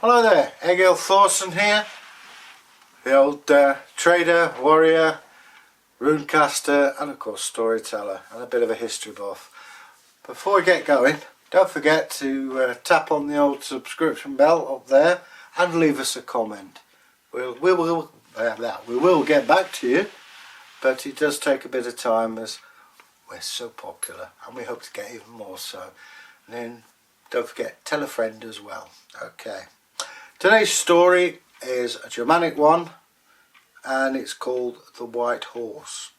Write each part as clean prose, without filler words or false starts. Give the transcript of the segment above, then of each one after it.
Hello there, Egil Thorsson here, the old trader, warrior, runecaster and of course storyteller and a bit of a history buff. Before we get going, don't forget to tap on the old subscription bell up there and leave us a comment. We will get back to you, but it does take a bit of time as we're so popular and we hope to get even more so. And then don't forget, tell a friend as well. Okay. Today's story is a Germanic one and it's called The White Horse.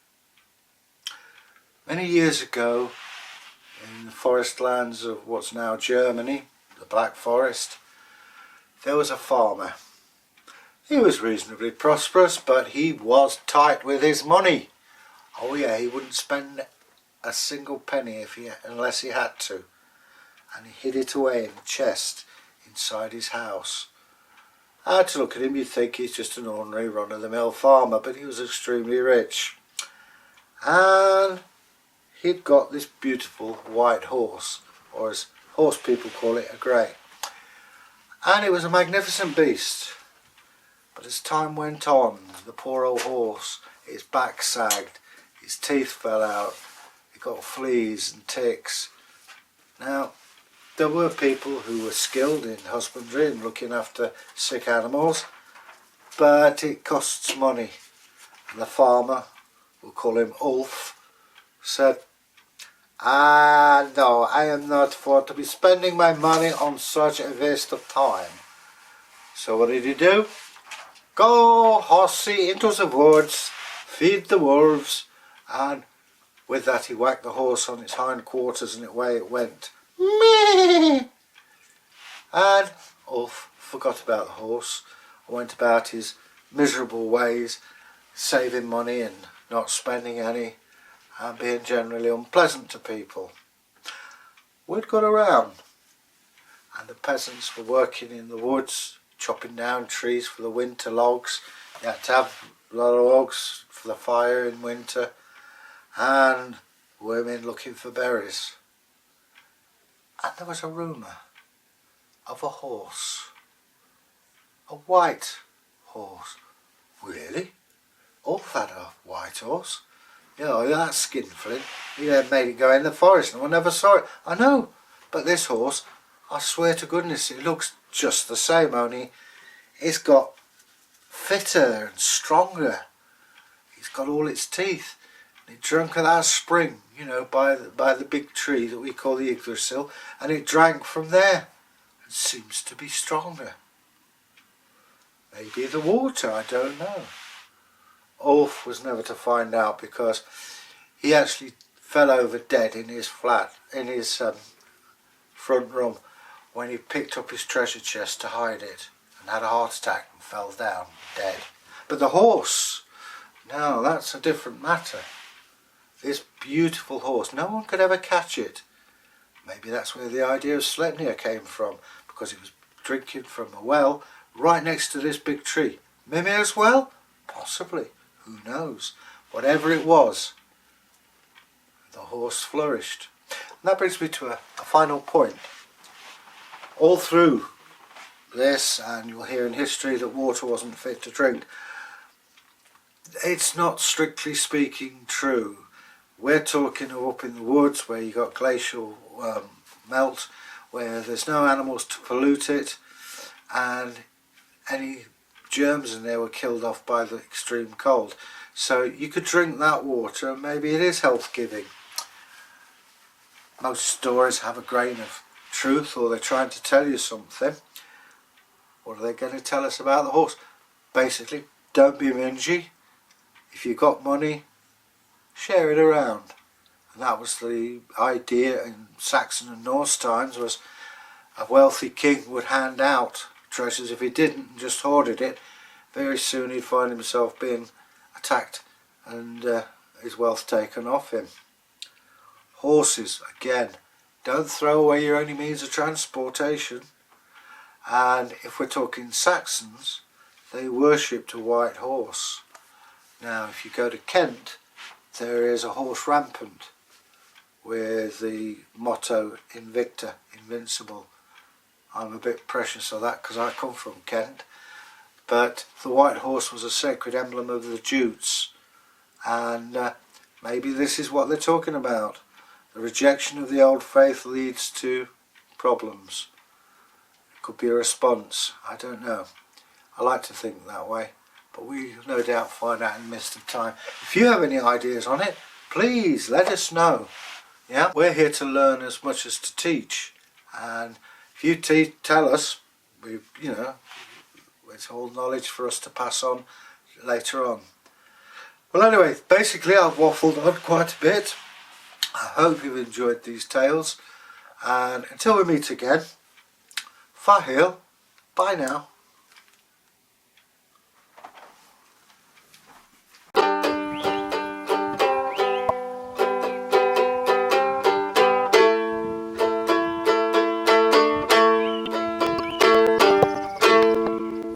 Many years ago in the forest lands of what's now Germany, the Black Forest, there was a farmer. He was reasonably prosperous, but he was tight with his money. Oh yeah, he wouldn't spend a single penny unless he had to. And he hid it away in a chest inside his house. To look at him you'd think he's just an ordinary run-of-the-mill farmer, but he was extremely rich. And he'd got this beautiful white horse, or as horse people call it, a grey. And it was a magnificent beast. But as time went on, the poor old horse, his back sagged, his teeth fell out, he got fleas and ticks. Now, there were people who were skilled in husbandry and looking after sick animals, but it costs money. And the farmer, we'll call him Ulf, said, no, I am not for to be spending my money on such a waste of time. So what did he do? Go, horsey, into the woods, feed the wolves, and with that he whacked the horse on its hind quarters and away it went. Meh. And Ulf forgot about the horse and went about his miserable ways, saving money and not spending any and being generally unpleasant to people. Word got around and the peasants were working in the woods, chopping down trees for the winter logs. You had to have a lot of logs for the fire in winter, and women looking for berries. And there was a rumour of a horse, a white horse. Really? Ulf had a white horse. You know, that skinflint, he made it go in the forest and one never saw it. I know, but this horse, I swear to goodness, it looks just the same, only it's got fitter and stronger. It's got all its teeth. It drank at that spring, you know, by the big tree that we call the Yggdrasil, and it drank from there and seems to be stronger. Maybe the water, I don't know. Ulf was never to find out because he actually fell over dead in his flat, in his front room, when he picked up his treasure chest to hide it and had a heart attack and fell down dead. But the horse, no, that's a different matter. This beautiful horse, no one could ever catch it. Maybe that's where the idea of Sleipnir came from, because it was drinking from a well right next to this big tree. Mimir's well? Possibly. Who knows? Whatever it was, the horse flourished. And that brings me to a final point. All through this, and you'll hear in history that water wasn't fit to drink, it's not strictly speaking true. We're talking of up in the woods where you got glacial melt, where there's no animals to pollute it, and any germs in there were killed off by the extreme cold. So you could drink that water and maybe it is health giving. Most stories have a grain of truth, or they're trying to tell you something. What are they going to tell us about the horse? Basically, don't be mingy. If you've got money, share it around. And that was the idea in Saxon and Norse times, was a wealthy king would hand out treasures. If he didn't and just hoarded it, very soon he'd find himself being attacked and his wealth taken off him. Horses, again, don't throw away your only means of transportation. And if we're talking Saxons, they worshipped a white horse. Now if you go to Kent, there is a horse rampant with the motto Invicta, invincible, I'm a bit precious of that because I come from Kent. But the white horse was a sacred emblem of the Jutes, and maybe this is what they're talking about. The rejection of the old faith leads to problems. It could be a response, I don't know. I like to think that way, but we no doubt find out in the midst of time. If you have any ideas on it, please let us know. Yeah, we're here to learn as much as to teach, and if you tell us, it's all knowledge for us to pass on later on. Well, anyway, basically I've waffled on quite a bit. I hope you've enjoyed these tales, and until we meet again, Fahil, bye now.